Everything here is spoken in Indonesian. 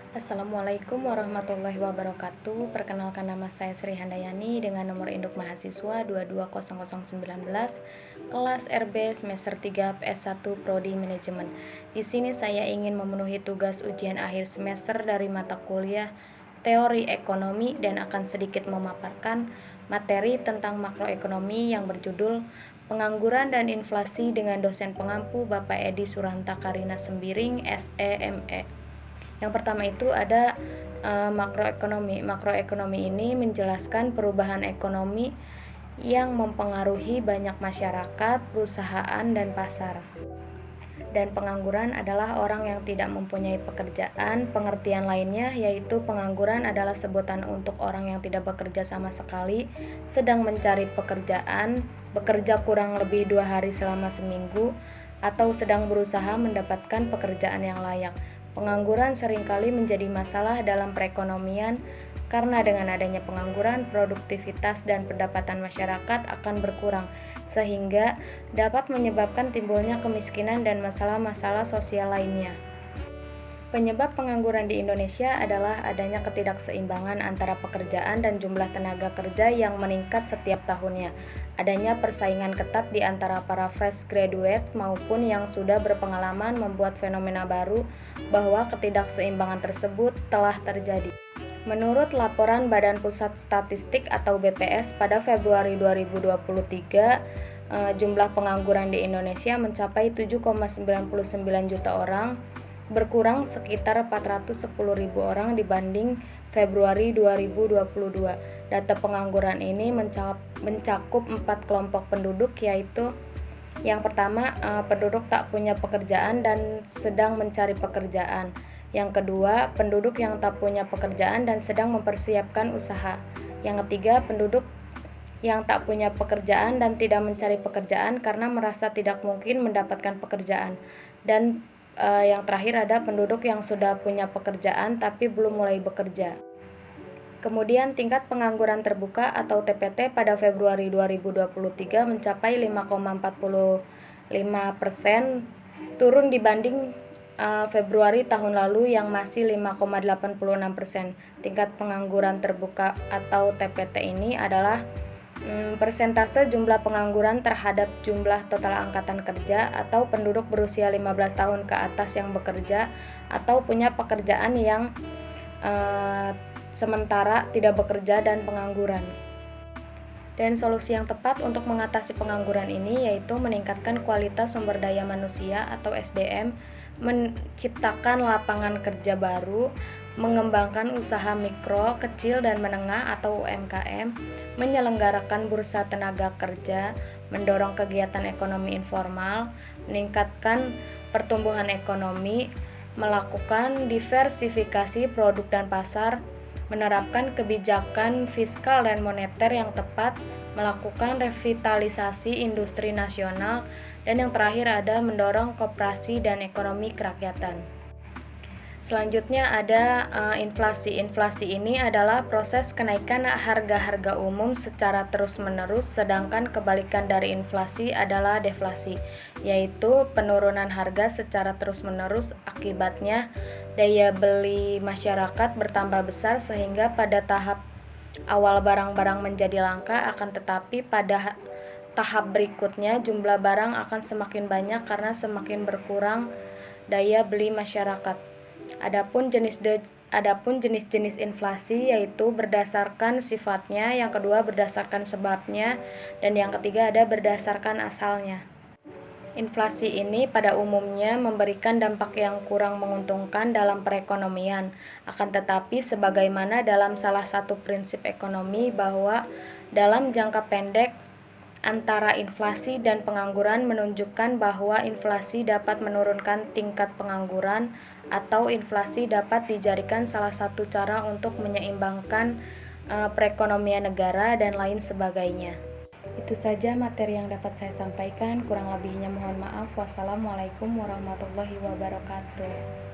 Assalamualaikum warahmatullahi wabarakatuh. Perkenalkan, nama saya Sri Handayani dengan nomor induk mahasiswa 220019, kelas RB semester 3 PS1 Prodi Manajemen. Di sini saya ingin memenuhi tugas ujian akhir semester dari mata kuliah Teori Ekonomi dan akan sedikit memaparkan materi tentang makroekonomi yang berjudul Pengangguran dan Inflasi dengan dosen pengampu Bapak Edi Suranta Karina Sembiring, SEME. Yang pertama itu ada makroekonomi. Makroekonomi ini menjelaskan perubahan ekonomi yang mempengaruhi banyak masyarakat, perusahaan, dan pasar. Dan pengangguran adalah orang yang tidak mempunyai pekerjaan. Pengertian lainnya yaitu pengangguran adalah sebutan untuk orang yang tidak bekerja sama sekali, sedang mencari pekerjaan, bekerja kurang lebih 2 hari selama seminggu, atau sedang berusaha mendapatkan pekerjaan yang layak. Pengangguran seringkali menjadi masalah dalam perekonomian karena dengan adanya pengangguran, produktivitas dan pendapatan masyarakat akan berkurang, sehingga dapat menyebabkan timbulnya kemiskinan dan masalah-masalah sosial lainnya. Penyebab pengangguran di Indonesia adalah adanya ketidakseimbangan antara pekerjaan dan jumlah tenaga kerja yang meningkat setiap tahunnya. Adanya persaingan ketat di antara para fresh graduate maupun yang sudah berpengalaman membuat fenomena baru bahwa ketidakseimbangan tersebut telah terjadi. Menurut laporan Badan Pusat Statistik atau BPS pada Februari 2023, jumlah pengangguran di Indonesia mencapai 7,99 juta orang, berkurang sekitar 410.000 orang dibanding Februari 2022. Data pengangguran ini mencakup 4 kelompok penduduk, yaitu yang pertama, penduduk tak punya pekerjaan dan sedang mencari pekerjaan. Yang kedua, penduduk yang tak punya pekerjaan dan sedang mempersiapkan usaha. Yang ketiga, penduduk yang tak punya pekerjaan dan tidak mencari pekerjaan karena merasa tidak mungkin mendapatkan pekerjaan. Dan yang terakhir ada penduduk yang sudah punya pekerjaan tapi belum mulai bekerja. Kemudian tingkat pengangguran terbuka atau TPT pada Februari 2023 mencapai 5,45%, turun dibanding Februari tahun lalu yang masih 5,86%. Tingkat pengangguran terbuka atau TPT ini adalah persentase jumlah pengangguran terhadap jumlah total angkatan kerja atau penduduk berusia 15 tahun ke atas yang bekerja atau punya pekerjaan yang sementara tidak bekerja dan pengangguran. Dan solusi yang tepat untuk mengatasi pengangguran ini yaitu meningkatkan kualitas sumber daya manusia atau SDM, menciptakan lapangan kerja baru, mengembangkan usaha mikro, kecil, dan menengah atau UMKM, menyelenggarakan bursa tenaga kerja, mendorong kegiatan ekonomi informal, meningkatkan pertumbuhan ekonomi, melakukan diversifikasi produk dan pasar, menerapkan kebijakan fiskal dan moneter yang tepat, melakukan revitalisasi industri nasional, dan yang terakhir ada mendorong koperasi dan ekonomi kerakyatan. Selanjutnya ada inflasi. Inflasi ini adalah proses kenaikan harga-harga umum secara terus-menerus, sedangkan kebalikan dari inflasi adalah deflasi, yaitu penurunan harga secara terus-menerus. Akibatnya daya beli masyarakat bertambah besar sehingga pada tahap awal barang-barang menjadi langka, akan tetapi pada tahap berikutnya jumlah barang akan semakin banyak karena semakin berkurang daya beli masyarakat. Adapun jenis-jenis inflasi yaitu berdasarkan sifatnya, yang kedua berdasarkan sebabnya, dan yang ketiga ada berdasarkan asalnya. Inflasi ini pada umumnya memberikan dampak yang kurang menguntungkan dalam perekonomian. Akan tetapi sebagaimana dalam salah satu prinsip ekonomi bahwa dalam jangka pendek antara inflasi dan pengangguran menunjukkan bahwa inflasi dapat menurunkan tingkat pengangguran atau inflasi dapat dijadikan salah satu cara untuk menyeimbangkan perekonomian negara dan lain sebagainya. Itu saja materi yang dapat saya sampaikan, kurang lebihnya mohon maaf. Wassalamualaikum warahmatullahi wabarakatuh.